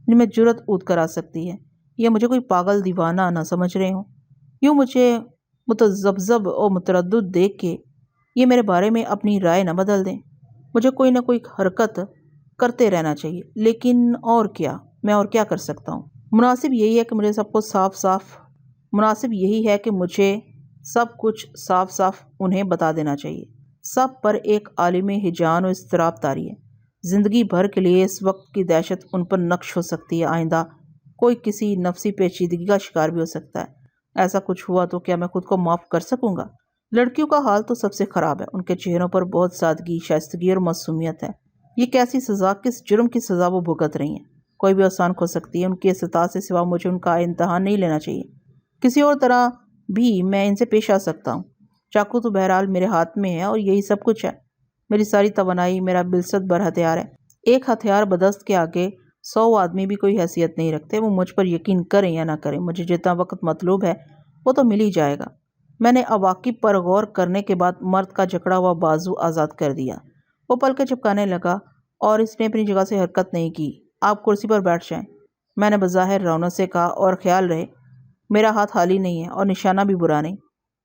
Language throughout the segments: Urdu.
جن میں جرت اود کر آ سکتی ہے، یا مجھے کوئی پاگل دیوانہ نہ سمجھ رہے ہوں؟ یوں مجھے متذبذب اور متردد دیکھ کے یہ میرے بارے میں اپنی رائے نہ بدل دیں۔ مجھے کوئی نہ کوئی حرکت کرتے رہنا چاہیے، لیکن اور کیا؟ میں اور کیا کر سکتا ہوں؟ مناسب یہی ہے کہ مجھے سب کچھ صاف صاف انہیں بتا دینا چاہیے۔ سب پر ایک عالم ہجان و اضطراب طاری ہے۔ زندگی بھر کے لیے اس وقت کی دہشت ان پر نقش ہو سکتی ہے، آئندہ کوئی کسی نفسی پیچیدگی کا شکار بھی ہو سکتا ہے۔ ایسا کچھ ہوا تو کیا میں خود کو معاف کر سکوں گا؟ لڑکیوں کا حال تو سب سے خراب ہے۔ ان کے چہروں پر بہت سادگی، شائستگی اور معصومیت ہے۔ یہ کیسی سزا، کس جرم کی سزا وہ بھگت رہی ہیں؟ کوئی بھی آسان کھو سکتی ہے۔ ان کی استطاع سے سوا مجھے ان کا امتحان نہیں لینا چاہیے۔ کسی اور طرح بھی میں ان سے پیش آ سکتا ہوں۔ چاقو تو بہرحال میرے ہاتھ میں ہے اور یہی سب کچھ ہے۔ میری ساری توانائی میرا بالصد بر ہتھیار ہے۔ ایک ہتھیار بدست کے آگے 100 آدمی بھی کوئی حیثیت نہیں رکھتے۔ وہ مجھ پر یقین کریں یا نہ کریں، مجھے جتنا وقت مطلوب ہے وہ تو مل ہی جائے گا۔ میں نے عواقب پر غور کرنے کے بعد مرد کا جکڑا ہوا بازو آزاد کر دیا۔ وہ پلکیں جھپکانے لگا اور اس نے اپنی جگہ سے حرکت نہیں کی۔ آپ کرسی پر بیٹھ جائیں، میں نے بظاہر رونق سے کہا، اور خیال رہے میرا ہاتھ خالی نہیں ہے اور نشانہ بھی برا نہیں۔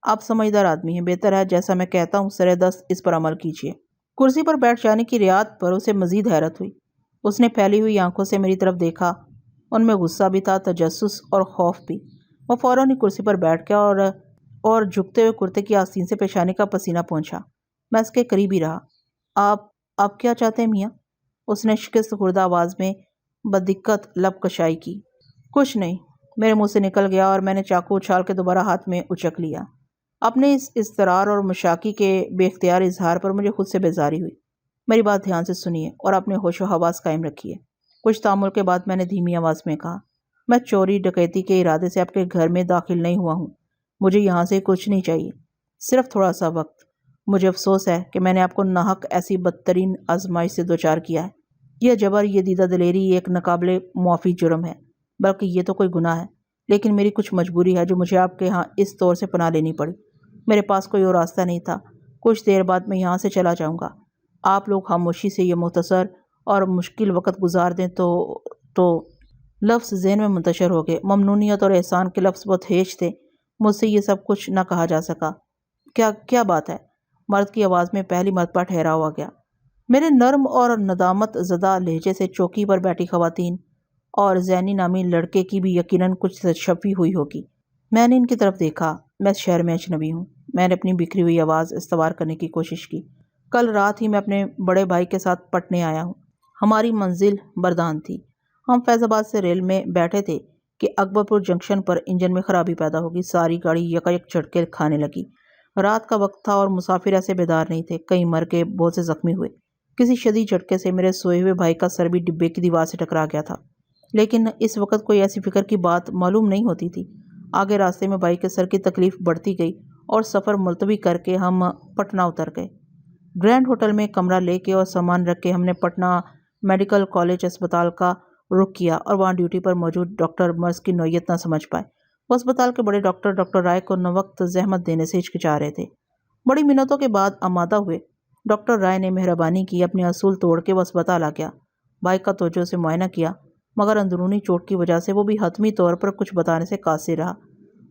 آپ سمجھدار آدمی ہیں، بہتر ہے جیسا میں کہتا ہوں سرے دست اس پر عمل کیجیے۔ کرسی پر بیٹھ جانے کی رعایت پر اسے مزید حیرت ہوئی۔ اس نے پھیلی ہوئی آنکھوں سے میری طرف دیکھا، ان میں غصہ بھی تھا، تجسس اور خوف بھی۔ وہ فوراً ہی کرسی پر بیٹھ گیا اور جھکتے ہوئے کرتے کی آستین سے پیشانی کا پسینہ پہنچا۔ میں اس کے قریب ہی رہا۔ آپ کیا چاہتے ہیں میاں؟ اس نے شکست خوردہ آواز میں بدقت لب کشائی کی۔ کچھ نہیں، میرے منہ سے نکل گیا اور میں نے چاقو اچھال کے دوبارہ ہاتھ میں اچک لیا۔ اپنے اس اضطرار اور مشاقی کے بے اختیار اظہار پر مجھے خود سے بیزاری ہوئی۔ میری بات دھیان سے سنیے اور اپنے ہوش و حواس قائم رکھیے۔ کچھ تامل کے بعد میں نے دھیمی آواز میں کہا، میں چوری ڈکیتی کے ارادے سے آپ کے گھر میں داخل نہیں ہوا ہوں۔ مجھے یہاں سے کچھ نہیں چاہیے، صرف تھوڑا سا وقت۔ مجھے افسوس ہے کہ میں نے آپ کو ناحق ایسی بدترین آزمائش سے دوچار کیا ہے۔ یہ جبر، یہ دیدہ دلیری ایک ناقابل معافی جرم ہے، بلکہ یہ تو کوئی گناہ ہے، لیکن میری کچھ مجبوری ہے جو مجھے آپ کے ہاں اس طور سے پناہ لینی پڑی۔ میرے پاس کوئی اور راستہ نہیں تھا۔ کچھ دیر بعد میں یہاں سے چلا جاؤں گا۔ آپ لوگ خاموشی سے یہ مختصر اور مشکل وقت گزار دیں تو لفظ ذہن میں منتشر ہو گئے۔ ممنونیت اور احسان کے لفظ بہت ہیج تھے۔ مجھ سے یہ سب کچھ نہ کہا جا سکا۔ کیا بات ہے؟ مرد کی آواز میں پہلی مرتبہ ٹھہراؤ آ گیا۔ میرے نرم اور ندامت زدہ لہجے سے چوکی پر بیٹھی خواتین اور زینی نامی لڑکے کی بھی یقیناً کچھ تشفی ہوئی ہوگی۔ میں نے ان کی طرف دیکھا۔ میں اس شہر میں اجنبی ہوں۔ میں نے اپنی بکھری ہوئی آواز استوار کرنے کی کوشش کی۔ کل رات ہی میں اپنے بڑے بھائی کے ساتھ پٹنے آیا ہوں۔ ہماری منزل بردان تھی۔ ہم فیض آباد سے ریل میں بیٹھے تھے کہ اکبر پور جنکشن پر انجن میں خرابی پیدا ہوگی۔ ساری گاڑی یکایک جھٹکے کھانے لگی۔ رات کا وقت تھا اور مسافر ایسے بیدار نہیں تھے۔ کئی مر گئے، بہت سے زخمی ہوئے۔ کسی شدید جھٹکے سے میرے سوئے ہوئے بھائی کا سر بھی ڈبے کی دیوار سے ٹکرا گیا تھا، لیکن اس وقت کوئی ایسی فکر کی بات معلوم نہیں ہوتی تھی۔ آگے راستے میں بھائی کے سر کی تکلیف بڑھتی گئی اور سفر ملتوی کر کے ہم پٹنہ اتر گئے۔ گرینڈ ہوٹل میں کمرہ لے کے اور سامان رکھ کے ہم نے پٹنہ میڈیکل کالج اسپتال کا رخ کیا اور وہاں ڈیوٹی پر موجود ڈاکٹر مرض کی نوعیت نہ سمجھ پائے۔ وہ اسپتال کے بڑے ڈاکٹر رائے کو نوقت زحمت دینے سے ہچکچا رہے تھے۔ بڑی منتوں کے بعد آمادہ ہوئے۔ ڈاکٹر رائے نے مہربانی کی، اپنے اصول توڑ کے وہ اسپتال آ گیا۔ بھائی کا توجہ سے معائنہ کیا، مگر اندرونی چوٹ کی وجہ سے وہ بھی حتمی طور پر کچھ بتانے سے قاصر رہا۔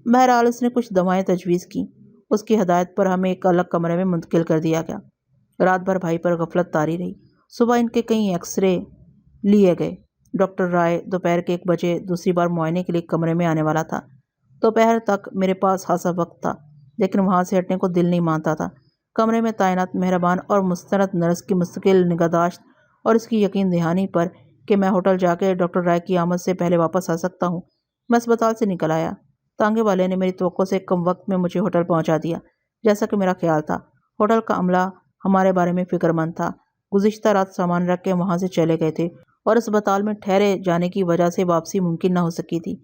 بہرحال اس نے کچھ دوائیں تجویز کی۔ اس کی ہدایت پر ہمیں ایک الگ کمرے میں منتقل کر دیا گیا۔ رات بھر بھائی پر غفلت طاری رہی۔ صبح ان کے کئی ایکس رے لیے گئے۔ ڈاکٹر رائے دوپہر کے 1 بجے دوسری بار معائنے کے لیے کمرے میں آنے والا تھا۔ دوپہر تک میرے پاس خاصا وقت تھا، لیکن وہاں سے ہٹنے کو دل نہیں مانتا تھا۔ کمرے میں تعینات مہربان اور مستند نرس کی مستقل نگہداشت اور اس کی یقین دہانی پر کہ میں ہوٹل جا کے ڈاکٹر رائے کی آمد سے پہلے واپس آ سکتا ہوں، میں اسپتال سے نکل آیا۔ تانگے والے نے میری توقع سے کم وقت میں مجھے ہوٹل پہنچا دیا، جیسا کہ میرا خیال تھا۔ ہوٹل کا عملہ ہمارے بارے میں فکر مند تھا۔ گزشتہ رات سامان رکھ کے وہاں سے چلے گئے تھے اور اسپتال میں ٹھہرے جانے کی وجہ سے واپسی ممکن نہ ہو سکی تھی۔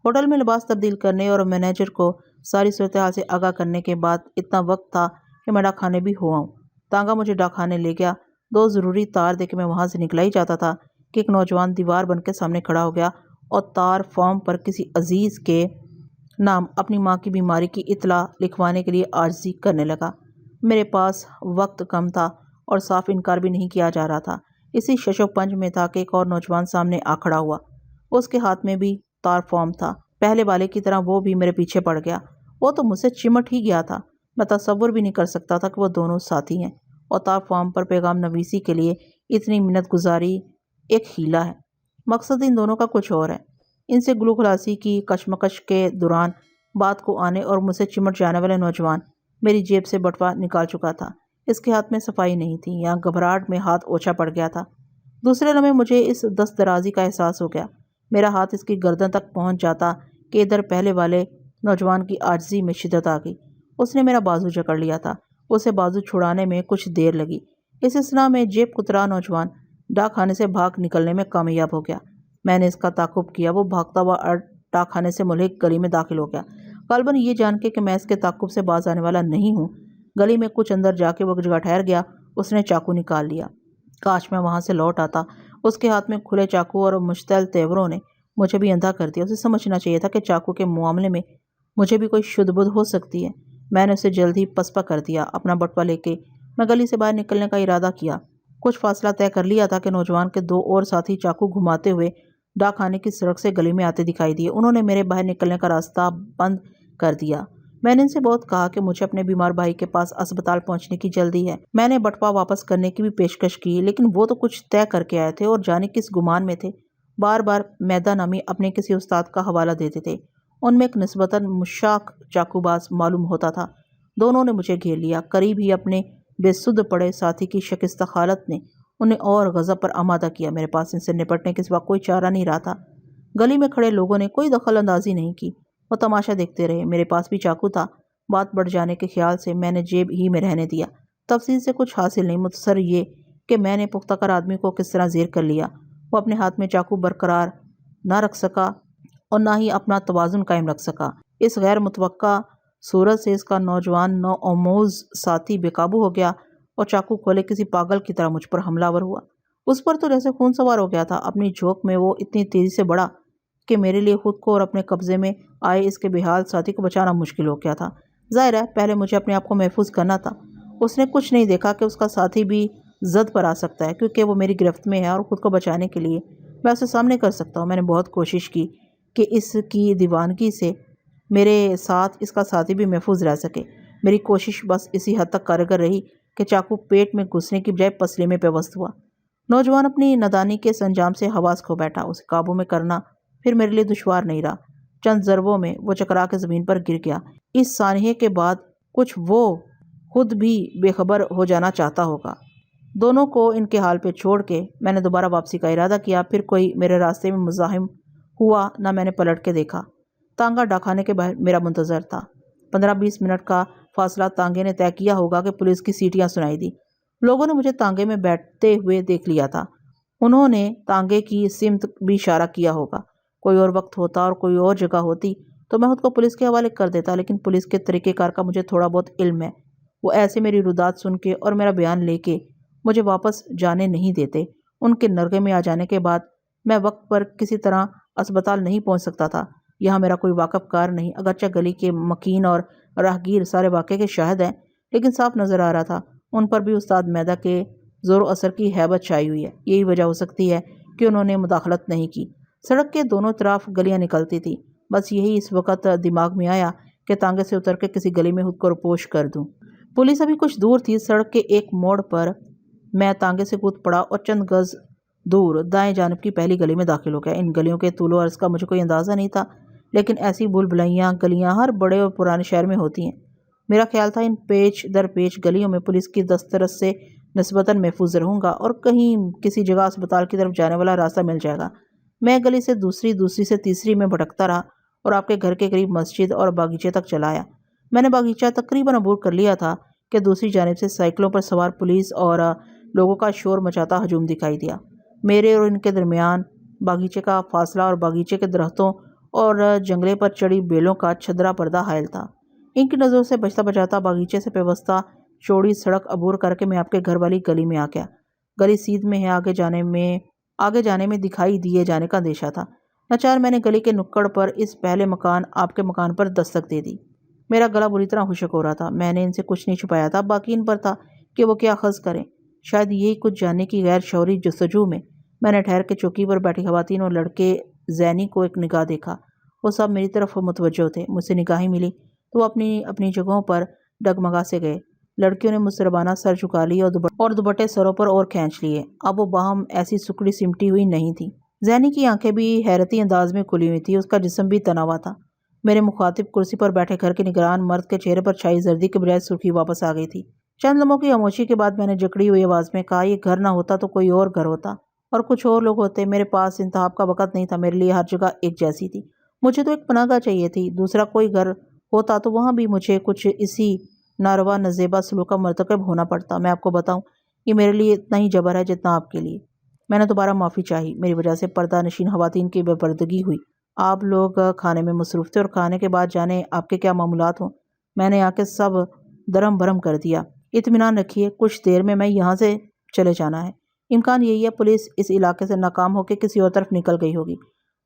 ہوٹل میں لباس تبدیل کرنے اور مینیجر کو ساری صورتحال سے آگاہ کرنے کے بعد اتنا وقت تھا کہ میں ڈاکخانے بھی ہوا ہوں۔ تانگا مجھے ڈاکخانے لے گیا۔ 2 ضروری تار دے کے میں وہاں سے نکلا ہی جاتا تھا کہ ایک نوجوان دیوار بن کے سامنے کھڑا ہو گیا اور تار فارم پر کسی عزیز کے نام اپنی ماں کی بیماری کی اطلاع لکھوانے کے لیے عاجزی کرنے لگا۔ میرے پاس وقت کم تھا اور صاف انکار بھی نہیں کیا جا رہا تھا۔ اسی شش و پنج میں تھا کہ ایک اور نوجوان سامنے آ کھڑا ہوا۔ اس کے ہاتھ میں بھی تار فارم تھا، پہلے والے کی طرح وہ بھی میرے پیچھے پڑ گیا۔ وہ تو مجھ سے چمٹ ہی گیا تھا، میں تصور بھی نہیں کر سکتا تھا کہ وہ دونوں ساتھی ہیں، اور تار فارم پر پیغام نویسی کے لیے اتنی منت گزاری ایک ہیلا ہے۔ مقصد ان دونوں کا کچھ اور ہے۔ ان سے گلو خلاصی کی کشمکش کے دوران بات کو آنے اور مجھ سے چمٹ جانے والے نوجوان میری جیب سے بٹوا نکال چکا تھا۔ اس کے ہاتھ میں صفائی نہیں تھی، یہاں گھبراہٹ میں ہاتھ اوچھا پڑ گیا تھا۔ دوسرے لمحے مجھے اس دست درازی کا احساس ہو گیا۔ میرا ہاتھ اس کی گردن تک پہنچ جاتا کہ ادھر پہلے والے نوجوان کی عاجزی میں شدت آ گئی۔ اس نے میرا بازو جکڑ لیا تھا۔ اسے بازو چھڑانے میں کچھ دیر لگی۔ اس اثنا میں جیب کترا نوجوان ڈاک خانے سے بھاگ نکلنے میں کامیاب ہو گیا۔ میں نے اس کا تعاقب کیا۔ وہ بھاگتا ہوا ڈاک خانے سے ملحق گلی میں داخل ہو گیا، غالباً یہ جان کے کہ میں اس کے تعاقب سے باز آنے والا نہیں ہوں۔ گلی میں کچھ اندر جا کے وہ جگہ ٹھہر گیا۔ اس نے چاقو نکال لیا۔ کاش میں وہاں سے لوٹ آتا۔ اس کے ہاتھ میں کھلے چاقو اور مشتعل تیوروں نے مجھے بھی اندھا کر دیا۔ اسے سمجھنا چاہیے تھا کہ چاقو کے معاملے میں مجھے بھی کوئی شدھ بدھ ہو سکتی ہے۔ میں نے اسے جلد ہی پسپا کر دیا۔ اپنا بٹوا لے کے میں گلی سے باہر نکلنے کا ارادہ کیا۔ کچھ فاصلہ طے کر لیا تھا کہ نوجوان کے دو اور ساتھی چاقو گھماتے ہوئے ڈاک خانے کی سڑک سے گلی میں آتے دکھائی دیے۔ انہوں نے میرے باہر نکلنے کا راستہ بند کر دیا۔ میں نے ان سے بہت کہا کہ مجھے اپنے بیمار بھائی کے پاس اسپتال پہنچنے کی جلدی ہے۔ میں نے بٹوا واپس کرنے کی بھی پیشکش کی، لیکن وہ تو کچھ طے کر کے آئے تھے اور جانے کس گمان میں تھے۔ بار بار میدہ نامی اپنے کسی استاد کا حوالہ دیتے تھے۔ ان میں ایک نسبتاً مشاق چاقو باز معلوم ہوتا تھا۔ دونوں نے مجھے گھیر لیا۔ قریب ہی اپنے بے سدھ پڑے ساتھی کی شکستہ حالت نے انہیں اور غضب پر آمادہ کیا۔ میرے پاس ان سے نپٹنے کے سوا کوئی چارہ نہیں رہا تھا۔ گلی میں کھڑے لوگوں نے کوئی دخل اندازی نہیں کی، وہ تماشا دیکھتے رہے۔ میرے پاس بھی چاقو تھا۔ بات بڑھ جانے کے خیال سے میں نے جیب ہی میں رہنے دیا۔ تفصیل سے کچھ حاصل نہیں، مختصر یہ کہ میں نے پختہ کار آدمی کو کس طرح زیر کر لیا۔ وہ اپنے ہاتھ میں چاقو برقرار نہ رکھ سکا اور نہ ہی اپنا توازن قائم رکھ سکا۔ اس غیر متوقع صورت سے اس کا نوجوان نو آموز ساتھی بے قابو ہو گیا اور چاقو کھولے کسی پاگل کی طرح مجھ پر حملہ آور ہوا۔ اس پر تو جیسے خون سوار ہو گیا تھا۔ اپنی جھونک میں وہ اتنی تیزی سے بڑھا کہ میرے لیے خود کو اور اپنے قبضے میں آئے اس کے بے حال ساتھی کو بچانا مشکل ہو گیا تھا۔ ظاہر ہے پہلے مجھے اپنے آپ کو محفوظ کرنا تھا۔ اس نے کچھ نہیں دیکھا کہ اس کا ساتھی بھی زد پر آ سکتا ہے، کیونکہ وہ میری گرفت میں ہے اور خود کو بچانے کے لیے میں اسے سامنے کر سکتا ہوں۔ میں نے بہت کوشش کی کہ اس کی دیوانگی سے میرے ساتھ اس کا ساتھی بھی محفوظ رہ سکے۔ میری کوشش بس اسی حد تک کارگر رہی کہ چاقو پیٹ میں گھسنے کی بجائے پسلی میں پیوست ہوا۔ نوجوان اپنی نادانی کے سنجام سے حواس کھو بیٹھا۔ اسے قابو میں کرنا پھر میرے لیے دشوار نہیں رہا۔ چند ضربوں میں وہ چکرا کے زمین پر گر گیا۔ اس سانحے کے بعد کچھ وہ خود بھی بے خبر ہو جانا چاہتا ہوگا۔ دونوں کو ان کے حال پہ چھوڑ کے میں نے دوبارہ واپسی کا ارادہ کیا۔ پھر کوئی میرے راستے میں مزاحم ہوا نہ میں نے پلٹ کے دیکھا۔ تانگا ڈاک خانے کے باہر میرا منتظر تھا۔ 15-20 منٹ کا فاصلہ تانگے نے طے کیا ہوگا کہ پولیس کی سیٹیاں سنائی دی۔ لوگوں نے مجھے تانگے میں بیٹھتے ہوئے دیکھ لیا تھا۔ انہوں نے تانگے کی سمت بھی اشارہ کیا ہوگا۔ کوئی اور وقت ہوتا اور کوئی اور جگہ ہوتی تو میں خود کو پولیس کے حوالے کر دیتا، لیکن پولیس کے طریقہ کار کا مجھے تھوڑا بہت علم ہے۔ وہ ایسے میری رودات سن کے اور میرا بیان لے کے مجھے واپس جانے نہیں دیتے۔ ان کے نرغے میں آ جانے کے بعد میں وقت پر کسی طرح اسپتال نہیں پہنچ سکتا تھا۔ یہاں میرا کوئی واقف کار نہیں، اگرچہ گلی کے مکین اور راہگیر سارے واقعے کے شاہد ہیں، لیکن صاف نظر آ رہا تھا ان پر بھی استاد میدہ کے زور و اثر کی ہیبت چھائی ہوئی ہے۔ یہی وجہ ہو سکتی ہے کہ انہوں نے مداخلت نہیں کی۔ سڑک کے دونوں طرف گلیاں نکلتی تھی۔ بس یہی اس وقت دماغ میں آیا کہ تانگے سے اتر کے کسی گلی میں خود کو روپوش کر دوں۔ پولیس ابھی کچھ دور تھی۔ سڑک کے ایک موڑ پر میں تانگے سے کود پڑا اور چند گز دور دائیں جانب کی پہلی گلی میں داخل ہو گیا۔ ان گلیوں کے طول و عرض کا مجھے کوئی اندازہ نہیں تھا، لیکن ایسی بھول بھلائیاں گلیاں ہر بڑے اور پرانے شہر میں ہوتی ہیں۔ میرا خیال تھا ان پیچ در پیچ گلیوں میں پولیس کی دسترس سے نسبتاً محفوظ رہوں گا اور کہیں کسی جگہ اسپتال کی طرف جانے والا راستہ مل جائے گا۔ میں گلی سے دوسری سے تیسری میں بھٹکتا رہا اور آپ کے گھر کے قریب مسجد اور باغیچے تک چلا آیا۔ میں نے باغیچہ تقریباً عبور کر لیا تھا کہ دوسری جانب سے سائیکلوں پر سوار پولیس اور لوگوں کا شور مچاتا ہجوم دکھائی دیا۔ میرے اور ان کے درمیان باغیچے کا فاصلہ اور باغیچے کے درختوں اور جنگلے پر چڑھی بیلوں کا چھدرا پردہ حائل تھا۔ ان کی نظروں سے بچتا بچاتا باغیچے سے پیوستہ چوڑی سڑک عبور کر کے میں آپ کے گھر والی گلی میں آ گیا۔ گلی سیدھ میں ہے، آگے جانے میں دکھائی دیے جانے کا اندیشہ تھا۔ ناچار میں نے گلی کے نکڑ پر اس پہلے مکان آپ کے مکان پر دستک دے دی۔ میرا گلا بری طرح خشک ہو رہا تھا۔ میں نے ان سے کچھ نہیں چھپایا تھا، باقی ان پر تھا کہ وہ کیا اخذ کریں۔ شاید یہی کچھ جاننے کی غیر شعوری جستجو میں نے ٹھہر کے چوکی پر بیٹھی خواتین اور لڑکے زینی کو ایک نگاہ دیکھا۔ وہ سب میری طرف متوجہ تھے۔ مجھ سے نگاہیں ملی تو وہ اپنی اپنی جگہوں پر ڈگمگا سے گئے۔ لڑکیوں نے مسربانہ سر جھکا لیے اور دوپٹے سروں پر اور کھینچ لیے۔ اب وہ باہم ایسی سکڑی سمٹی ہوئی نہیں تھی۔ زینی کی آنکھیں بھی حیرتی انداز میں کھلی ہوئی تھی، اس کا جسم بھی تنا ہوا تھا۔ میرے مخاطب کرسی پر بیٹھے گھر کے نگران مرد کے چہرے پر چھائی زردی کے بجائے سرخی واپس آ گئی تھی۔ چند لمحوں کی خاموشی کے بعد میں نے جکڑی ہوئی آواز میں کہا، یہ گھر نہ ہوتا تو کوئی اور گھر ہوتا اور کچھ اور لوگ ہوتے۔ میرے پاس انتخاب کا وقت نہیں تھا، میرے لیے ہر جگہ ایک جیسی تھی۔ مجھے تو ایک پناہ گاہ چاہیے تھی۔ دوسرا کوئی گھر ہوتا تو وہاں بھی مجھے کچھ اسی ناروا نازیبا سلوک کا مرتکب ہونا پڑتا۔ میں آپ کو بتاؤں، یہ میرے لیے اتنا ہی جبر ہے جتنا آپ کے لیے۔ میں نے دوبارہ معافی چاہی۔ میری وجہ سے پردہ نشین خواتین کی بے پردگی ہوئی۔ آپ لوگ کھانے میں مصروف تھے اور کھانے کے بعد جانے آپ کے کیا معاملات ہوں، میں نے آ کے سب درم برم کر دیا۔ اطمینان رکھیے، کچھ دیر میں یہاں سے چلے جانا ہے۔ امکان یہی ہے پولیس اس علاقے سے ناکام ہو کے کسی اور طرف نکل گئی ہوگی۔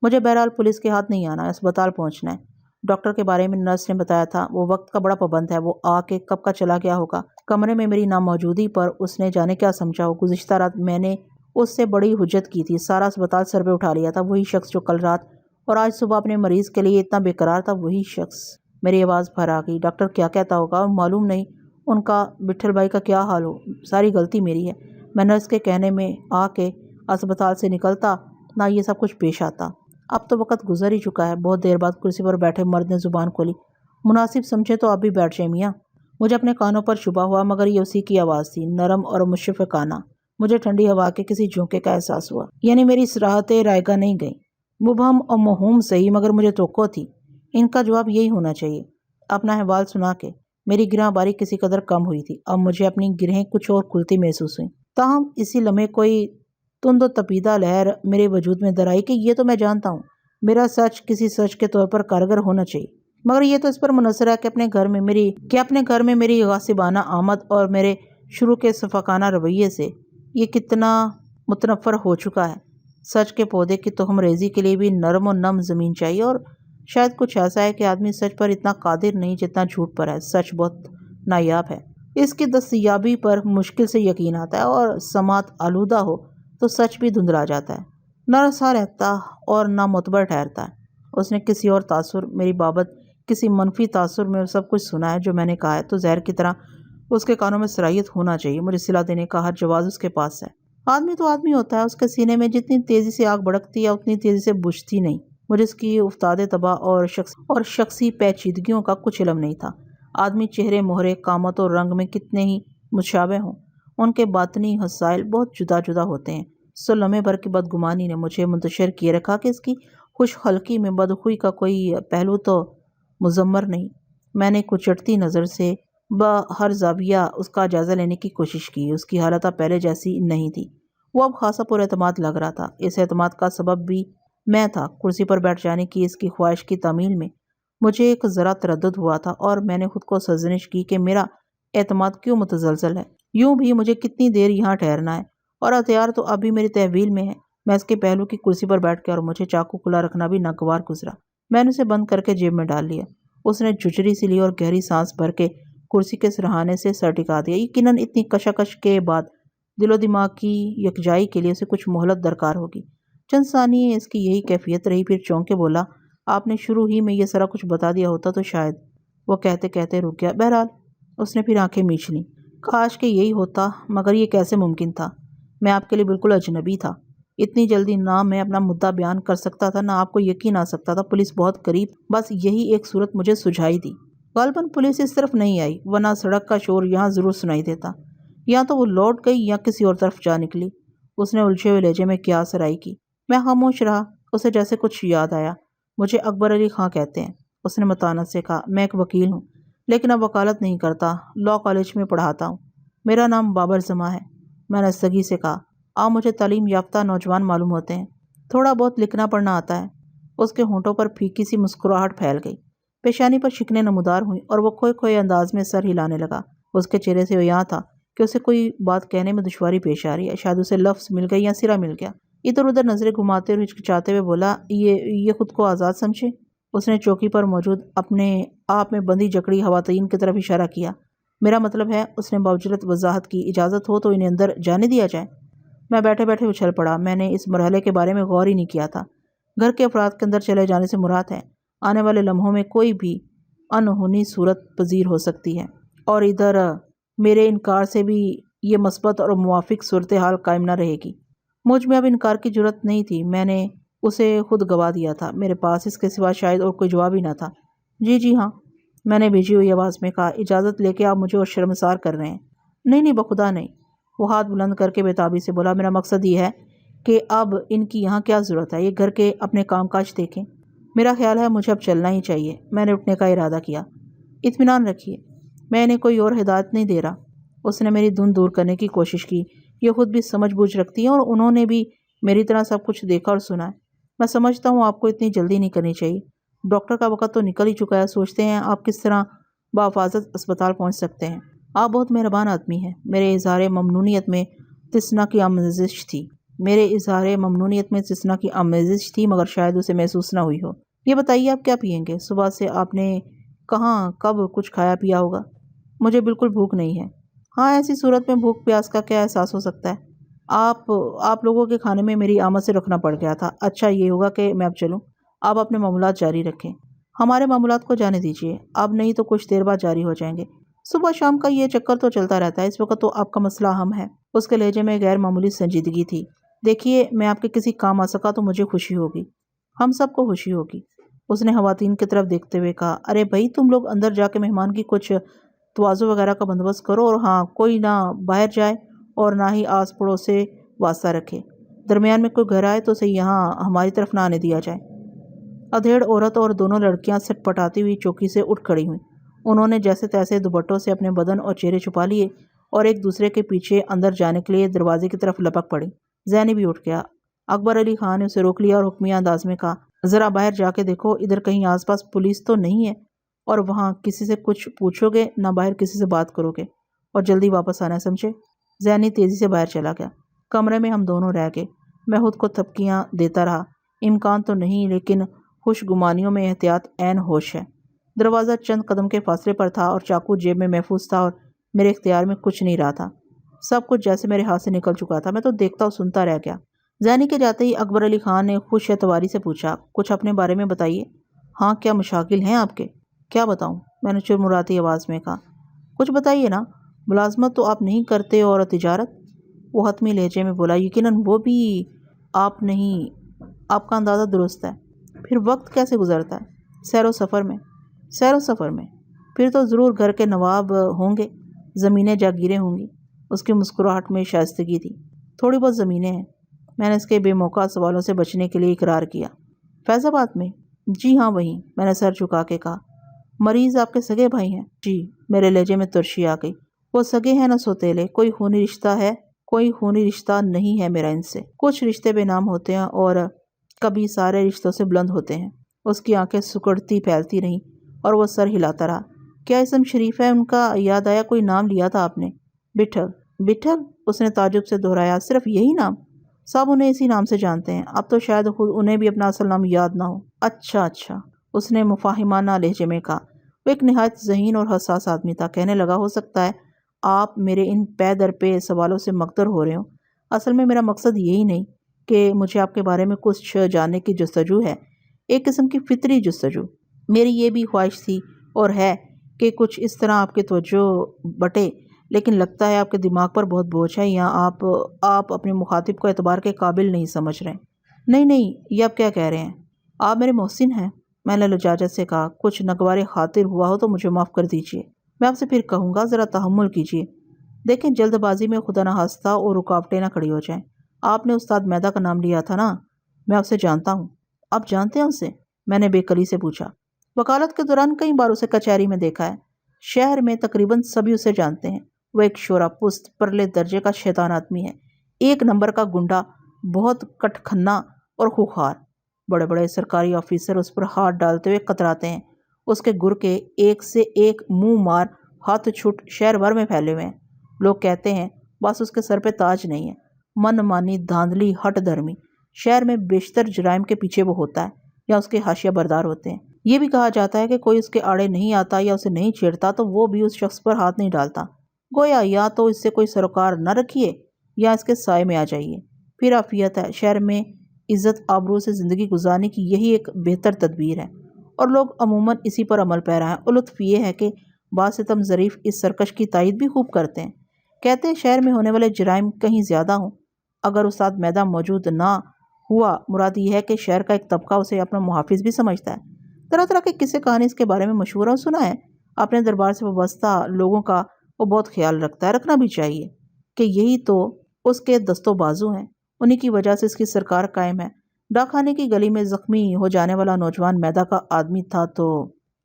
مجھے بہرحال پولیس کے ہاتھ نہیں آنا، اسپتال پہنچنا ہے۔ ڈاکٹر کے بارے میں نرس نے بتایا تھا، وہ وقت کا بڑا پابند ہے، وہ آ کے کب کا چلا گیا ہوگا۔ کمرے میں میری ناموجودگی پر اس نے جانے کیا سمجھا ہو۔ گزشتہ رات میں نے اس سے بڑی حجت کی تھی، سارا اسپتال سر پہ اٹھا لیا تھا۔ وہی شخص جو کل رات اور آج صبح اپنے مریض کے لیے اتنا بے قرار تھا، وہی شخص۔ میری آواز بھر آ گئی۔ ڈاکٹر کیا کہتا ہوگا، اور معلوم نہیں ان کا بٹھل بھائی کا کیا حال ہو۔ ساری غلطی میری ہے۔ میں نرس کے کہنے میں آ کے اسپتال سے نکلتا نہ یہ سب کچھ پیش آتا۔ اب تو وقت گزر ہی چکا ہے۔ بہت دیر بعد کرسی پر بیٹھے مرد نے زبان کھولی، مناسب سمجھے تو آپ بھی بیٹھ جائیں میاں۔ مجھے اپنے کانوں پر شبہ ہوا، مگر یہ اسی کی آواز تھی، نرم اور مشفقانہ۔ مجھے ٹھنڈی ہوا کے کسی جھونکے کا احساس ہوا، یعنی میری صراحتیں رائگاں نہیں گئیں۔ مبہم اور موہوم صحیح، مگر مجھے توقع تھی ان کا جواب یہی ہونا چاہیے۔ اپنا احوال سنا کے میری گرہ باری کسی قدر کم ہوئی تھی۔ اب مجھے اپنی گرہیں کچھ اور کھلتی محسوس ہوئیں۔ تاہم اسی لمحے کوئی تند و تپیدہ لہر میرے وجود میں در آئی کہ یہ تو میں جانتا ہوں، میرا سچ کسی سچ کے طور پر کارگر ہونا چاہیے، مگر یہ تو اس پر منحصر ہے کہ اپنے گھر میں میری غاصبانہ آمد اور میرے شروع کے شفقانہ رویے سے یہ کتنا متنفر ہو چکا ہے۔ سچ کے پودے کی تخم ریزی کے لیے بھی نرم و نم زمین چاہیے، اور شاید کچھ ایسا ہے کہ آدمی سچ پر اتنا قادر نہیں جتنا جھوٹ پر ہے۔ سچ بہت نایاب ہے، اس کی دستیابی پر مشکل سے یقین آتا ہے، اور سماعت آلودہ ہو تو سچ بھی دھندلا جاتا ہے، نہ رسا رہتا اور نہ معتبر ٹھہرتا ہے۔ اس نے کسی اور تاثر میری بابت، کسی منفی تاثر میں سب کچھ سنا ہے جو میں نے کہا ہے، تو زہر کی طرح اس کے کانوں میں صلاحیت ہونا چاہیے۔ مجھے صلاح دینے کا ہر جواز اس کے پاس ہے۔ آدمی تو آدمی ہوتا ہے، اس کے سینے میں جتنی تیزی سے آگ بھڑکتی ہے اتنی تیزی سے بجھتی نہیں۔ مجھے اس کی افتاد طبع اور شخصی پیچیدگیوں کا کچھ علم نہیں تھا۔ آدمی چہرے مہرے، قامت اور رنگ میں کتنے ہی متشابہ ہوں، ان کے باطنی حصائل بہت جدا جدا ہوتے ہیں۔ سو لمحے بھر کی بدگمانی نے مجھے منتشر کیے رکھا کہ اس کی خوش خلقی میں بدخوئی کا کوئی پہلو تو مضمر نہیں۔ میں نے کچٹتی نظر سے ہر زاویہ اس کا جائزہ لینے کی کوشش کی۔ اس کی حالت اب پہلے جیسی نہیں تھی، وہ اب خاصا پر اعتماد لگ رہا تھا۔ اس اعتماد کا سبب بھی میں تھا۔ کرسی پر بیٹھ جانے کی اس کی خواہش کی تعمیل میں مجھے ایک ذرا تردد ہوا تھا، اور میں نے خود کو سرزنش کی کہ میرا اعتماد کیوں متزلزل ہے۔ یوں بھی مجھے کتنی دیر یہاں ٹھہرنا ہے، اور ہتھیار تو اب بھی میری تحویل میں ہے۔ میں اس کے پہلو کی کرسی پر بیٹھ کے اور مجھے چاقو کھلا رکھنا بھی ناگوار گزرا۔ میں نے اسے بند کر کے جیب میں ڈال لیا۔ اس نے جھجری سی لی اور گہری سانس بھر کے کرسی کے سرہانے سے سر ٹکا دیا۔ یقیناً اتنی کشاکش کے بعد دل و دماغ کی یکجائی کے لیے اسے کچھ مہلت درکار ہوگی۔ چند ثانیے اس کی یہی کیفیت رہی، پھر چونک کے بولا، آپ نے شروع ہی میں یہ سارا کچھ بتا دیا ہوتا تو شاید۔ وہ کہتے کہتے رک گیا۔ بہرحال اس نے پھر آنکھیں میچ لیں۔ کاش کہ یہی ہوتا، مگر یہ کیسے ممکن تھا؟ میں آپ کے لیے بالکل اجنبی تھا۔ اتنی جلدی نہ میں اپنا مدعا بیان کر سکتا تھا، نہ آپ کو یقین آ سکتا تھا۔ پولیس بہت قریب، بس یہی ایک صورت مجھے سجھائی دی۔ غالباً پولیس اس طرف نہیں آئی، ورنہ سڑک کا شور یہاں ضرور سنائی دیتا۔ یا تو وہ لوٹ گئی یا کسی اور طرف جا نکلی۔ اس نے الجھے ہوئے لہجے میں کیا سرائی کی۔ میں خاموش رہا۔ اسے جیسے کچھ یاد آیا۔ مجھے اکبر علی خاں کہتے ہیں، اس نے متانت سے کہا۔ میں ایک وکیل ہوں، لیکن اب وکالت نہیں کرتا، لاء کالج میں پڑھاتا ہوں۔ میرا نام بابر زماں ہے۔ میں نے استگی سے کہا، آپ مجھے تعلیم یافتہ نوجوان معلوم ہوتے ہیں، تھوڑا بہت لکھنا پڑھنا آتا ہے۔ اس کے ہونٹوں پر پھیکی سی مسکراہٹ پھیل گئی، پیشانی پر شکنیں نمودار ہوئیں، اور وہ کھوئے کھوئے انداز میں سر ہلانے لگا۔ اس کے چہرے سے یہاں تھا کہ اسے کوئی بات کہنے میں دشواری پیش آ رہی ہے، شاید اسے لفظ مل گئی یا سرا مل گیا۔ ادھر ادھر نظریں گھماتے اور ہچکچاتے ہوئے بولا، یہ خود کو آزاد سمجھے؟ اس نے چوکی پر موجود اپنے آپ میں بندھی جکڑی خواتین کی طرف اشارہ کیا۔ میرا مطلب ہے، اس نے باوجرت وضاحت کی، اجازت ہو تو انہیں اندر جانے دیا جائے۔ میں بیٹھے بیٹھے اچھل پڑا۔ میں نے اس مرحلے کے بارے میں غور ہی نہیں کیا تھا۔ گھر کے افراد کے اندر چلے جانے سے مراد ہے آنے والے لمحوں میں کوئی بھی انہونی صورت پذیر ہو سکتی ہے، اور ادھر میرے انکار سے بھی یہ مثبت اور موافق صورتحال قائم نہ رہے گی۔ مجھ میں اب انکار کی جرت نہیں تھی، میں نے اسے خود گوا دیا تھا، میرے پاس اس کے سوا شاید اور کوئی جواب ہی نہ تھا۔ جی ہاں، میں نے بھیجی ہوئی آواز میں کہا۔ اجازت لے کے آپ مجھے اور شرمسار کر رہے ہیں؟ نہیں بخدا نہیں، وہ ہاتھ بلند کر کے بےتابی سے بولا۔ میرا مقصد یہ ہے کہ اب ان کی یہاں کیا ضرورت ہے، یہ گھر کے اپنے کام کاج دیکھیں۔ میرا خیال ہے مجھے اب چلنا ہی چاہیے۔ میں نے اٹھنے کا ارادہ کیا۔ اطمینان رکھیے، میں انہیں کوئی اور ہدایت نہیں دے رہا۔ اس نے میری دھن دور کرنے کی کوشش کی۔ یہ خود بھی سمجھ بوجھ رکھتی ہیں اور انہوں نے بھی میری طرح سب کچھ دیکھا اور سنا ہے۔ میں سمجھتا ہوں آپ کو اتنی جلدی نہیں کرنی چاہیے۔ ڈاکٹر کا وقت تو نکل ہی چکا ہے، سوچتے ہیں آپ کس طرح بحفاظت اسپتال پہنچ سکتے ہیں۔ آپ بہت مہربان آدمی ہیں۔ میرے اظہار ممنونیت میں تسنا کی آمیزش تھی، مگر شاید اسے محسوس نہ ہوئی ہو۔ یہ بتائیے آپ کیا پیئیں گے؟ صبح سے آپ نے کہاں کب کچھ کھایا پیا ہوگا؟ مجھے بالکل بھوک نہیں ہے۔ ہاں، ایسی صورت میں بھوک پیاس کا کیا احساس ہو سکتا ہے؟ آپ لوگوں کے کھانے میں میری آمد سے رکھنا پڑ گیا تھا۔ اچھا یہ ہوگا کہ میں اب چلوں؟ آپ اپنے معاملات جاری رکھیں۔ ہمارے معاملات کو جانے دیجیے، اب نہیں تو کچھ دیر بعد جاری ہو جائیں گے۔ صبح شام کا یہ چکر تو چلتا رہتا ہے، اس وقت تو آپ کا مسئلہ اہم ہے۔ اس کے لہجے میں غیر معمولی سنجیدگی تھی۔ دیکھیے، میں آپ کے کسی کام آ سکا تو مجھے خوشی ہوگی، ہم سب کو خوشی ہوگی۔ اس نے خواتین کی طرف دیکھتے ہوئے کہا۔ ارے بھائی، تم لوگ اندر جا کے مہمان کی کچھ تواضع وغیرہ کا بندوبست کرو، اور ہاں، کوئی نہ باہر جائے اور نہ ہی آس پڑوس سے واسطہ رکھے۔ درمیان میں کوئی گھر آئے تو اسے یہاں ہماری طرف نہ آنے دیا جائے۔ ادھیڑ عورت اور دونوں لڑکیاں سٹ پٹاتی ہوئی چوکی سے اٹھ کھڑی ہوئیں۔ انہوں نے جیسے تیسے دوپٹوں سے اپنے بدن اور چہرے چھپا لیے اور ایک دوسرے کے پیچھے اندر جانے کے لیے دروازے کی طرف لپک پڑی۔ زینی بھی اٹھ گیا۔ اکبر علی خان نے اسے روک لیا اور حکمیہ انداز میں کہا، ذرا باہر جا کے دیکھو، ادھر کہیں آس پاس پولیس تو نہیں ہے، اور وہاں کسی سے کچھ پوچھو گے نہ باہر کسی سے بات کرو گے، اور جلدی واپس آنا، سمجھے؟ زینی تیزی سے باہر چلا گیا۔ کمرے میں ہم دونوں رہ گئے۔ میں خود کو تھپکیاں دیتا رہا۔ امکان تو نہیں، لیکن خوش گمانیوں میں احتیاط عین ہوش ہے۔ دروازہ چند قدم کے فاصلے پر تھا اور چاقو جیب میں محفوظ تھا، اور میرے اختیار میں کچھ نہیں رہا تھا۔ سب کچھ جیسے میرے ہاتھ سے نکل چکا تھا۔ میں تو دیکھتا اور سنتا رہ گیا۔ زینی کے جاتے ہی اکبر علی خان نے خوش اعتباری سے پوچھا، کچھ اپنے بارے میں بتائیے۔ ہاں، کیا مشاغل ہیں آپ کے؟ کیا بتاؤں؟ میں نے چرمراتی آواز میں کہا۔ کچھ بتائیے نا، ملازمت تو آپ نہیں کرتے اور تجارت؟ وہ حتمی لہجے میں بولا، یقیناً وہ بھی آپ نہیں۔ آپ کا اندازہ درست ہے۔ پھر وقت کیسے گزرتا ہے؟ سیر و سفر میں۔ پھر تو ضرور گھر کے نواب ہوں گے، زمینیں جاگیریں ہوں گی۔ اس کی مسکراہٹ میں شائستگی تھی۔ تھوڑی بہت زمینیں ہیں۔ میں نے اس کے بے موقع سوالوں سے بچنے کے لیے اقرار کیا۔ فیض آباد میں؟ جی ہاں، وہیں، میں نے سر جھکا کے کہا۔ مریض آپ کے سگے بھائی ہیں؟ جی، میرے لہجے میں ترشی آ گئی۔ وہ سگے ہیں نہ سوتیلے؟ کوئی خونی رشتہ ہے؟ کوئی خونی رشتہ نہیں ہے میرا ان سے۔ کچھ رشتے بے نام ہوتے ہیں اور کبھی سارے رشتوں سے بلند ہوتے ہیں۔ اس کی آنکھیں سکڑتی پھیلتی رہیں اور وہ سر ہلاتا رہا۔ کیا اسم شریف ہے ان کا؟ یاد آیا، کوئی نام لیا تھا آپ نے۔ بٹھل؟ اس نے تعجب سے دہرایا، صرف یہی نام؟ سب انہیں اسی نام سے جانتے ہیں۔ اب تو شاید خود انہیں بھی اپنا اصل نام یاد نہ ہو۔ اچھا، اس نے مفاہمانہ لہجے میں کہا۔ وہ ایک نہایت ذہین اور حساس آدمی تھا۔ کہنے لگا، ہو سکتا ہے آپ میرے ان پے در پہ سوالوں سے مغتر ہو رہے ہوں۔ اصل میں میرا مقصد یہی نہیں کہ مجھے آپ کے بارے میں کچھ جاننے کی جستجو ہے، ایک قسم کی فطری جستجو۔ میری یہ بھی خواہش تھی اور ہے کہ کچھ اس طرح آپ کی توجہ بٹے، لیکن لگتا ہے آپ کے دماغ پر بہت بوجھ ہے، یا آپ اپنے مخاطب کو اعتبار کے قابل نہیں سمجھ رہے۔ نہیں، یہ آپ کیا کہہ رہے ہیں؟ آپ میرے محسن ہیں، میں نے لجاجت سے کہا۔ کچھ نگوار خاطر ہوا ہو تو مجھے معاف کر دیجیے۔ میں آپ سے پھر کہوں گا، ذرا تحمل کیجیے۔ دیکھیں، جلد بازی میں خدا نخواستہ اور رکاوٹیں نہ کھڑی ہو جائیں۔ آپ نے استاد میدہ کا نام لیا تھا نا؟ میں اسے جانتا ہوں۔ آپ جانتے ہیں اسے؟ میں نے بے قلی سے پوچھا۔ وکالت کے دوران کئی بار اسے کچہری میں دیکھا ہے۔ شہر میں تقریباً سبھی اسے جانتے ہیں۔ وہ ایک شورا پست پرلے درجے کا شیطان آدمی ہے، ایک نمبر کا گنڈا، بہت کٹکھنا اور خوخار۔ بڑے بڑے سرکاری آفیسر اس پر ہاتھ ڈالتے ہوئے کتراتے ہیں۔ اس کے گر کے ایک سے ایک منہ مار ہاتھ چھٹ شہر بھر میں پھیلے ہوئے ہیں۔ لوگ کہتے ہیں بس اس کے سر پہ تاج نہیں ہے۔ من مانی، دھاندلی، ہٹ دھرمی۔ شہر میں بیشتر جرائم کے پیچھے وہ ہوتا ہے یا اس کے حاشیہ بردار ہوتے ہیں۔ یہ بھی کہا جاتا ہے کہ کوئی اس کے آڑے نہیں آتا یا اسے نہیں چھیڑتا تو وہ بھی اس شخص پر ہاتھ نہیں ڈالتا۔ گویا یا تو اس سے کوئی سروکار نہ رکھیے یا اس کے سائے میں آ جائیے، پھر عافیت ہے۔ شہر میں عزت آبرو سے زندگی گزارنے کی یہی ایک بہتر تدبیر ہے، اور لوگ عموماً اسی پر عمل پیرا ہیں۔ اور لطف یہ ہے کہ باستم ظریف اس سرکش کی تائید بھی خوب کرتے ہیں، کہتے ہیں شہر میں ہونے والے جرائم کہیں زیادہ ہوں۔ اگر استاد میدہ موجود نہ ہوا، مراد یہ ہے کہ شہر کا ایک طبقہ اسے اپنا محافظ بھی سمجھتا ہے۔ طرح طرح کے قصے کہانی اس کے بارے میں مشہور اور سنا ہے۔ اپنے دربار سے وابستہ لوگوں کا وہ بہت خیال رکھتا ہے، رکھنا بھی چاہیے، کہ یہی تو اس کے دست و بازو ہیں، انہی کی وجہ سے اس کی سرکار قائم ہے۔ ڈاک خانے کی گلی میں زخمی ہو جانے والا نوجوان میدہ کا آدمی تھا تو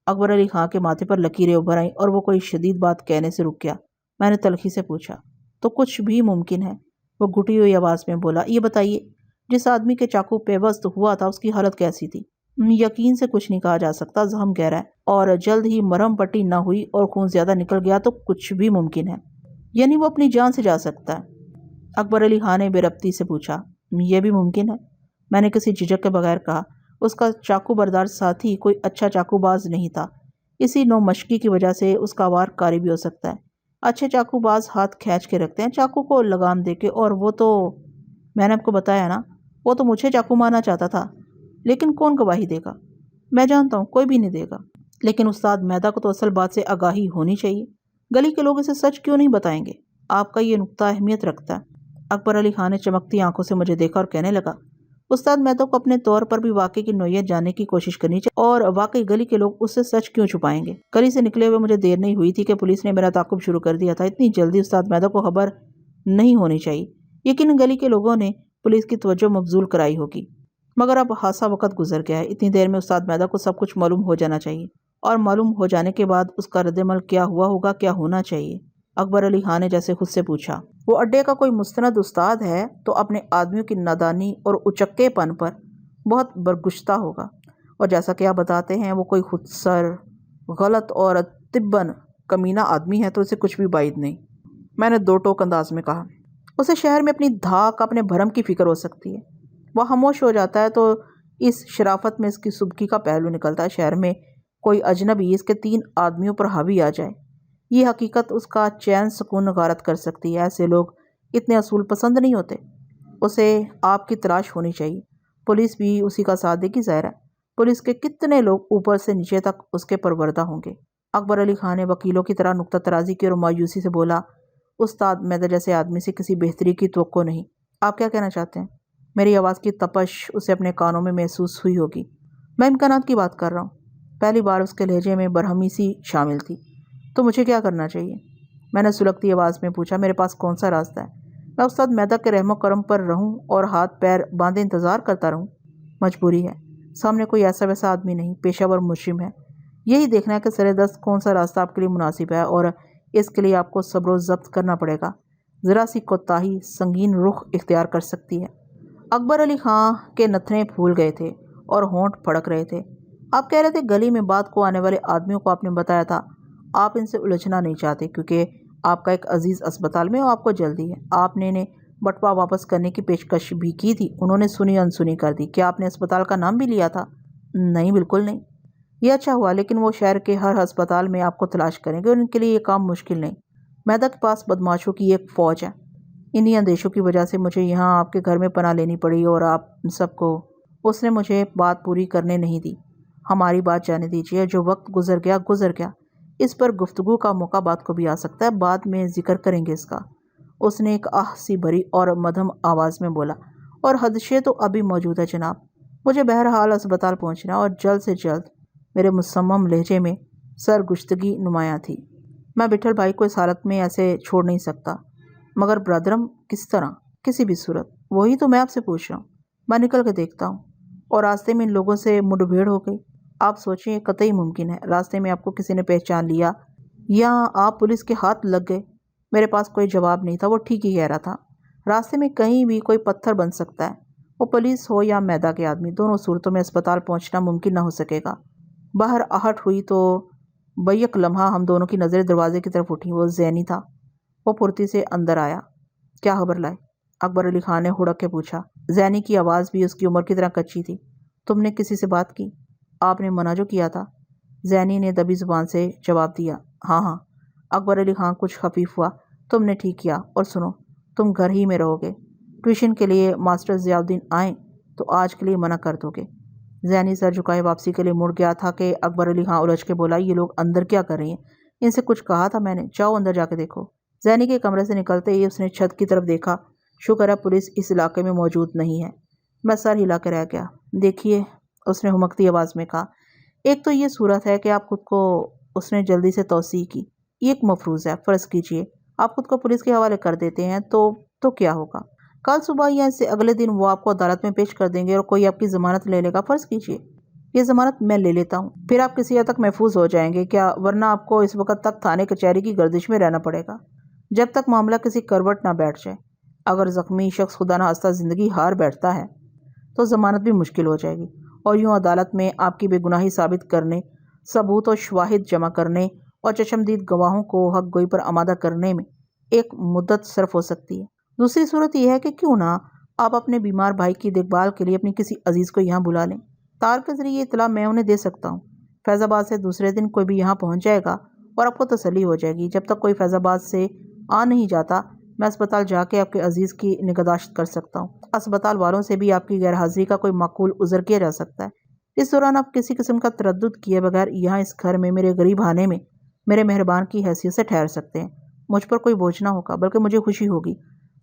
اکبر علی خان کے ماتھے پر لکیریں ابھر آئیں اور وہ کوئی شدید بات کہنے سے رک گیا۔ میں نے تلخی سے پوچھا، تو کچھ بھی ممکن ہے؟ وہ گھٹی ہوئی آواز میں بولا، یہ بتائیے، جس آدمی کے چاقو پیوست ہوا تھا اس کی حالت کیسی تھی؟ یقین سے کچھ نہیں کہا جا سکتا، زخم گہرا ہے اور جلد ہی مرہم پٹی نہ ہوئی اور خون زیادہ نکل گیا تو کچھ بھی ممکن ہے، یعنی وہ اپنی جان سے جا سکتا ہے۔ اکبر علی خان نے بے ربطی سے پوچھا، یہ بھی ممکن ہے؟ میں نے کسی جھجک کے بغیر کہا، اس کا چاقو بردار ساتھی کوئی اچھا چاقو باز نہیں تھا، اسی نو مشقی کی وجہ سے اس کا وار کاری بھی ہو سکتا ہے۔ اچھے چاقو باز ہاتھ کھینچ کے رکھتے ہیں، چاقو کو لگام دے کے، اور وہ تو میں نے آپ کو بتایا نا، وہ تو مجھے چاقو مارنا چاہتا تھا، لیکن کون گواہی دے گا؟ میں جانتا ہوں کوئی بھی نہیں دے گا، لیکن استاد میدہ کو تو اصل بات سے آگاہی ہونی چاہیے۔ گلی کے لوگ اسے سچ کیوں نہیں بتائیں گے؟ آپ کا یہ نکتہ اہمیت رکھتا ہے۔ اکبر علی خان نے چمکتی آنکھوں سے مجھے دیکھا اور کہنے لگا، استاد میدہ کو اپنے طور پر بھی واقعے کی نوعیت جاننے کی کوشش کرنی چاہیے، اور واقعی گلی کے لوگ اس سے سچ کیوں چھپائیں گے؟ گلی سے نکلے ہوئے مجھے دیر نہیں ہوئی تھی کہ پولیس نے میرا تعاقب شروع کر دیا تھا۔ اتنی جلدی استاد میدہ کو خبر نہیں ہونی چاہیے، یقیناً گلی کے لوگوں نے پولیس کی توجہ مبذول کرائی ہوگی، مگر اب خاصا وقت گزر گیا ہے، اتنی دیر میں استاد میدہ کو سب کچھ معلوم ہو جانا چاہیے، اور معلوم ہو جانے کے بعد اس کا رد عمل کیا ہوا ہوگا، کیا ہونا چاہیے؟ اکبر علی خان نے جیسے خود سے پوچھا۔ وہ اڈے کا کوئی مستند استاد ہے تو اپنے آدمیوں کی نادانی اور اچکے پن پر بہت برگشتہ ہوگا، اور جیسا کہ آپ بتاتے ہیں وہ کوئی خود سر، غلط اور طباً کمینہ آدمی ہے تو اسے کچھ بھی بعید نہیں، میں نے دو ٹوک انداز میں کہا۔ اسے شہر میں اپنی دھاک، اپنے بھرم کی فکر ہو سکتی ہے، وہ خاموش ہو جاتا ہے تو اس شرافت میں اس کی سبکی کا پہلو نکلتا ہے۔ شہر میں کوئی اجنبی اس کے 3 آدمیوں پر حاوی آ جائے، یہ حقیقت اس کا چین سکون غارت کر سکتی ہے۔ ایسے لوگ اتنے اصول پسند نہیں ہوتے، اسے آپ کی تلاش ہونی چاہیے، پولیس بھی اسی کا ساتھ دے گی، ظاہر ہے پولیس کے کتنے لوگ اوپر سے نیچے تک اس کے پروردہ ہوں گے۔ اکبر علی خان نے وکیلوں کی طرح نکتہ ترازی کی اور مایوسی سے بولا، استاد میدہ جیسے آدمی سے کسی بہتری کی توقع نہیں۔ آپ کیا کہنا چاہتے ہیں؟ میری آواز کی تپش اسے اپنے کانوں میں محسوس ہوئی ہوگی۔ میں امکانات کی بات کر رہا ہوں۔ پہلی بار اس کے لہجے میں برہمی سی شامل تھی۔ تو مجھے کیا کرنا چاہیے؟ میں نے سلگتی آواز میں پوچھا۔ میرے پاس کون سا راستہ ہے؟ میں استاد میدہ کے رحم و کرم پر رہوں اور ہاتھ پیر باندھے انتظار کرتا رہوں؟ مجبوری ہے، سامنے کوئی ایسا ویسا آدمی نہیں، پیشہ ور مجرم ہے۔ یہی دیکھنا ہے کہ سر دست کون سا راستہ آپ کے لیے مناسب ہے، اور اس کے لیے آپ کو صبر و ضبط کرنا پڑے گا۔ ذرا سی کوتاہی سنگین رخ اختیار کر سکتی ہے۔ اکبر علی خان کے نتھنے پھول گئے تھے اور ہونٹ پھڑک رہے تھے۔ آپ کہہ رہے تھے گلی میں بات کو آنے والے آدمیوں کو آپ نے بتایا تھا آپ ان سے الجھنا نہیں چاہتے کیونکہ آپ کا ایک عزیز اسپتال میں آپ کو جلدی ہے۔ آپ نے انہیں بٹوا واپس کرنے کی پیشکش بھی کی تھی، انہوں نے سنی انسنی کر دی۔ کیا آپ نے اسپتال کا نام بھی لیا تھا؟ نہیں، بالکل نہیں۔ یہ اچھا ہوا، لیکن وہ شہر کے ہر ہسپتال میں آپ کو تلاش کریں گے اور ان کے لیے یہ کام مشکل نہیں۔ میدہ کے پاس بدماشوں کی ایک فوج ہے، انہی اندیشوں کی وجہ سے مجھے یہاں آپ کے گھر میں پناہ لینی پڑی، اور آپ سب کو اس نے مجھے بات پوری کرنے نہیں دی۔ ہماری بات جانے دیجیے، جو وقت گزر گیا گزر گیا، اس پر گفتگو کا موقع بعد کو بھی آ سکتا ہے، بعد میں ذکر کریں گے اس کا۔ اس نے ایک آہ سی بھری اور مدھم آواز میں بولا، اور خدشے تو ابھی موجود ہے جناب، مجھے بہرحال اسپتال پہنچنا اور جلد سے جلد۔ میرے مصمم لہجے میں سرگشتگی نمایاں تھی۔ میں بٹھل بھائی کو اس حالت میں ایسے چھوڑ نہیں سکتا، مگر برادرم کس طرح؟ کسی بھی صورت؟ وہی تو میں آپ سے پوچھ رہا ہوں۔ میں نکل کے دیکھتا ہوں، اور راستے میں ان لوگوں سے مڈ بھیڑ ہو گئی۔ آپ سوچیں یہ قطعی ممکن ہے، راستے میں آپ کو کسی نے پہچان لیا یا آپ پولیس کے ہاتھ لگ گئے۔ میرے پاس کوئی جواب نہیں تھا، وہ ٹھیک ہی کہہ رہا تھا، راستے میں کہیں بھی کوئی پتھر بن سکتا ہے، وہ پولیس ہو یا میدہ کے آدمی، دونوں صورتوں میں اسپتال پہنچنا ممکن نہ ہو سکے گا۔ باہر آہٹ ہوئی تو بیک لمحہ ہم دونوں کی نظریں دروازے کی طرف اٹھیں۔ وہ زینی تھا، وہ پھرتی سے اندر آیا۔ کیا خبر لائے؟ اکبر علی خان نے ہڑک کے پوچھا۔ زینی کی آواز بھی اس کی عمر کی طرح کچی تھی۔ تم نے کسی سے بات کی؟ آپ نے منع جو کیا تھا؟ زینی نے دبی زبان سے جواب دیا۔ ہاں ہاں۔ اکبر علی خان کچھ خفیف ہوا۔ تم نے ٹھیک کیا، اور سنو، تم گھر ہی میں رہو گے، ٹیوشن کے لیے ماسٹر ضیاء الدین آئیں تو آج کے لیے منع کر دو گے؟ زینی سر جھکائے واپسی کے لیے مڑ گیا تھا کہ اکبر علی خان الجھ کے بولا، یہ لوگ اندر کیا کر رہی ہیں؟ ان سے کچھ کہا تھا میں نے، جاؤ اندر جا کے دیکھو۔ زینی کے کمرے سے نکلتے ہی اس نے چھت کی طرف دیکھا، شکر ہے پولیس اس علاقے میں موجود نہیں ہے۔ میں سر ہلا کے رہ گیا۔ دیکھیے، اس نے ہمکتی آواز میں کہا، ایک تو یہ صورت ہے کہ آپ خود کو، اس نے جلدی سے توسیع کی، یہ ایک مفروض ہے، فرض کیجئے آپ خود کو پولیس کے حوالے کر دیتے ہیں تو کیا ہوگا؟ کل صبح یا اس سے اگلے دن وہ آپ کو عدالت میں پیش کر دیں گے اور کوئی آپ کی ضمانت لے لے گا۔ فرض کیجئے یہ ضمانت میں لے لیتا ہوں، پھر آپ کسی حد تک محفوظ ہو جائیں گے کیا؟ ورنہ آپ کو اس وقت تک تھانے کچہری کی گردش میں رہنا پڑے گا جب تک معاملہ کسی کروٹ نہ بیٹھ جائے۔ اگر زخمی شخص خدا نہ خواستہ زندگی ہار بیٹھتا ہے تو ضمانت بھی مشکل ہو جائے گی، اور یوں عدالت میں آپ کی بے گناہی ثابت کرنے، ثبوت و شواہد جمع کرنے اور چشمدید گواہوں کو حق گوئی پر آمادہ کرنے میں ایک مدت صرف ہو سکتی ہے۔ دوسری صورت یہ ہے کہ کیوں نہ آپ اپنے بیمار بھائی کی دیکھ بھال کے لیے اپنی کسی عزیز کو یہاں بلا لیں۔ تار کے ذریعے اطلاع میں انہیں دے سکتا ہوں۔ فیض آباد سے دوسرے دن کوئی بھی یہاں پہنچ جائے گا اور آپ کو تسلی ہو جائے گی۔ جب تک کوئی فیض آباد سے آ نہیں جاتا میں اسپتال جا کے آپ کے عزیز کی نگہداشت کر سکتا ہوں۔ اسپتال والوں سے بھی آپ کی غیر حاضری کا کوئی معقول عذر کیا جا سکتا ہے۔ اس دوران آپ کسی قسم کا تردد کیے بغیر یہاں اس گھر میں میرے غریب خانے میں میرے مہربان کی حیثیت سے ٹھہر سکتے ہیں۔ مجھ پر کوئی بوجھ نہ ہوگا بلکہ مجھے خوشی ہوگی۔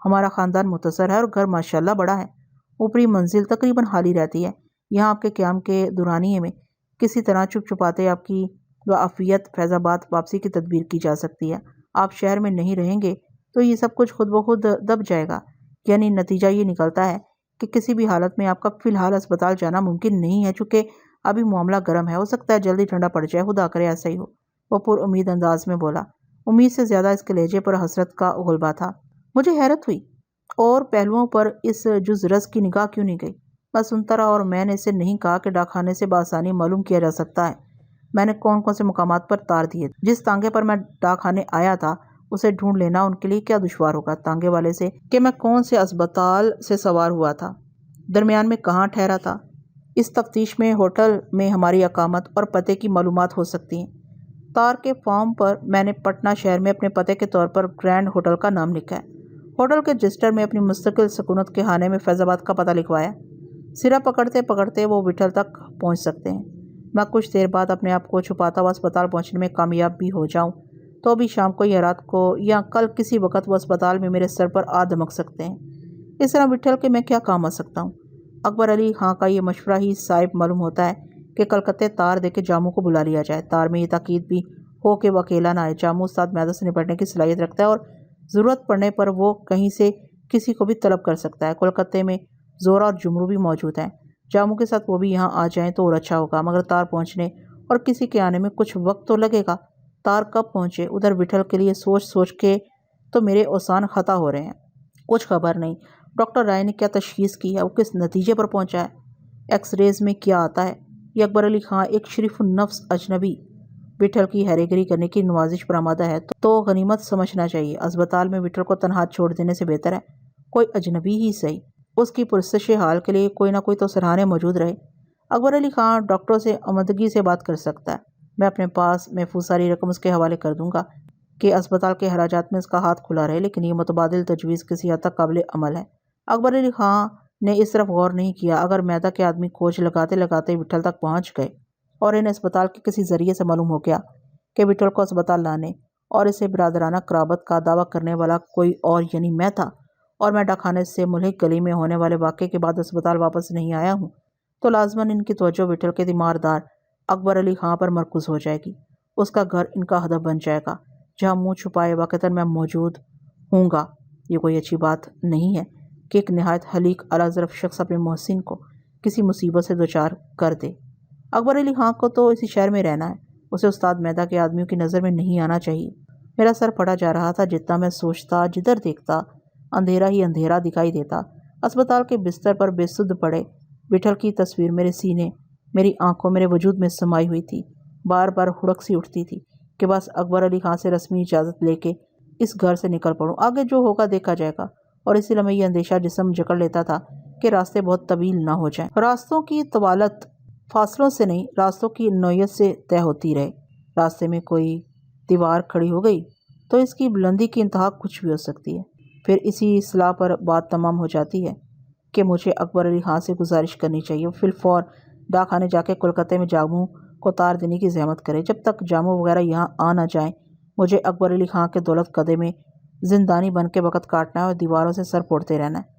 ہمارا خاندان متصر ہے اور گھر ماشاءاللہ بڑا ہے۔ اوپری منزل تقریباً خالی رہتی ہے۔ یہاں آپ کے قیام کے دورانیے میں کسی طرح چپ چپاتے آپ کی بعافیت فیض آباد واپسی کی تدبیر کی جا سکتی ہے۔ آپ شہر میں نہیں رہیں گے تو یہ سب کچھ خود بخود دب جائے گا، یعنی نتیجہ یہ نکلتا ہے کہ کسی بھی حالت میں آپ کا فی الحال اسپتال جانا ممکن نہیں ہے، چونکہ ابھی معاملہ گرم ہے، ہو سکتا ہے جلدی ٹھنڈا پڑ جائے، خدا کرے ایسا ہی ہو۔ وہ پر امید انداز میں بولا۔ امید سے زیادہ اس کے لہجے پر حسرت کا غلبہ تھا۔ مجھے حیرت ہوئی اور پہلوؤں پر اس جز رز کی نگاہ کیوں نہیں گئی۔ میں سنتا رہا اور میں نے اسے نہیں کہا کہ ڈاک خانے سے بآسانی معلوم کیا جا سکتا ہے میں نے کون کون سے مقامات پر تار دیے۔ جس تانگے پر میں ڈاک خانے آیا تھا اسے ڈھونڈ لینا ان کے لیے کیا دشوار ہوگا تانگے والے سے کہ میں کون سے اسپتال سے سوار ہوا تھا، درمیان میں کہاں ٹھہرا تھا۔ اس تفتیش میں ہوٹل میں ہماری اقامت اور پتے کی معلومات ہو سکتی ہیں۔ تار کے فارم پر میں نے پٹنہ شہر میں اپنے پتے کے طور پر گرینڈ ہوٹل کا نام لکھا ہے۔ ہوٹل کے رجسٹر میں اپنی مستقل سکونت کے خانے میں فیض آباد کا پتہ لکھوایا۔ سرا پکڑتے پکڑتے وہ وٹھل تک پہنچ سکتے ہیں۔ میں کچھ دیر بعد اپنے آپ کو چھپاتا ہوا اسپتال پہنچنے میں کامیاب بھی ہو جاؤں تو ابھی شام کو یا رات کو یا کل کسی وقت وہ اسپتال میں میرے سر پر آ دمک سکتے ہیں۔ اس طرح وٹھل کے میں کیا کام آ سکتا ہوں؟ اکبر علی خان کا یہ مشورہ ہی صائب معلوم ہوتا ہے کہ کلکتے تار دے کے جاموں کو بلا لیا جائے۔ تار میں یہ تاکید بھی ہو کہ وہ اکیلا نہ آئے۔ جاموں استاد میدہ سے نپٹنے کی صلاحیت رکھتا ہے اور ضرورت پڑنے پر وہ کہیں سے کسی کو بھی طلب کر سکتا ہے۔ کلکتے میں زورا اور جمرو بھی موجود ہیں، جاموں کے ساتھ وہ بھی یہاں آ جائیں تو اور اچھا ہوگا، مگر تار پہنچنے اور کسی کے آنے میں کچھ وقت تو لگے گا۔ تار کب پہنچے؟ ادھر وٹھل کے لیے سوچ کے تو میرے اوسان خطا ہو رہے ہیں۔ کچھ خبر نہیں ڈاکٹر رائے نے کیا تشخیص کی ہے، وہ کس نتیجے پر پہنچا ہے، ایکس ریز میں کیا آتا ہے۔ یہ اکبر علی خان ایک شریف النفس اجنبی وٹھل کی ہیرے گیری کرنے کی نوازش پر آمادہ ہے تو غنیمت سمجھنا چاہیے۔ اسپتال میں وٹھل کو تنہا چھوڑ دینے سے بہتر ہے کوئی اجنبی ہی صحیح اس کی پرسش حال کے لیے کوئی نہ کوئی تو سراہنے موجود رہے۔ اکبر علی خان ڈاکٹروں سے عمدگی سے بات کر سکتا ہے۔ میں اپنے پاس محفوظ ساری رقم اس کے حوالے کر دوں گا کہ اسپتال کے اخراجات میں اس کا ہاتھ کھلا رہے، لیکن یہ متبادل تجویز کسی حد تک قابل عمل ہے۔ اکبر علی خان نے اس طرف غور نہیں کیا۔ اگر میدہ کے آدمی کھوج لگاتے لگاتے وٹھل تک پہنچ گئے اور انہیں اسپتال کے کسی ذریعے سے معلوم ہو گیا کہ وٹھل کو اسپتال لانے اور اسے برادرانہ قرابت کا دعویٰ کرنے والا کوئی اور یعنی میں تھا، اور میں ڈاکخانے سے ملحق گلی میں ہونے والے واقعے کے بعد اسپتال واپس نہیں آیا ہوں، تو لازماً ان کی توجہ وٹھل کے تیماردار اکبر علی خان پر مرکوز ہو جائے گی۔ اس کا گھر ان کا ہدف بن جائے گا جہاں منہ چھپائے واقعتاً میں موجود ہوں گا۔ یہ کوئی اچھی بات نہیں ہے کہ ایک نہایت حلیق اعلیٰ ظرف شخص اپنے محسن کو کسی مصیبت سے دوچار کر دے۔ اکبر علی خان کو تو اسی شہر میں رہنا ہے، اسے استاد میدہ کے آدمیوں کی نظر میں نہیں آنا چاہیے۔ میرا سر پھٹا جا رہا تھا، جتنا میں سوچتا جدھر دیکھتا اندھیرا ہی اندھیرا دکھائی دیتا۔ اسپتال کے بستر پر بے سدھ پڑے وٹھل کی تصویر میرے سینے، میری آنکھوں، میرے وجود میں سمائی ہوئی تھی۔ بار بار ہڑک سی اٹھتی تھی کہ بس اکبر علی خان سے رسمی اجازت لے کے اس گھر سے نکل پڑوں، آگے جو ہوگا دیکھا جائے گا۔ اور اسی لمحے یہ اندیشہ جسم جکڑ لیتا تھا کہ راستے بہت طویل نہ ہو جائیں۔ راستوں کی طوالت فاصلوں سے نہیں، راستوں کی نوعیت سے طے ہوتی رہے۔ راستے میں کوئی دیوار کھڑی ہو گئی تو اس کی بلندی کی انتہا کچھ بھی ہو سکتی ہے، پھر اسی اصطلاح پر بات تمام ہو جاتی ہے کہ مجھے اکبر علی خان سے گزارش کرنی چاہیے فی الفور ڈاک خانے جا کے کولکاتے میں جاموں کو تار دینے کی زحمت کرے۔ جب تک جاموں وغیرہ یہاں آ نہ جائیں مجھے اکبر علی خان کے دولت قدے میں زندانی بن کے وقت کاٹنا ہے اور دیواروں سے سر پھوڑتے رہنا ہے۔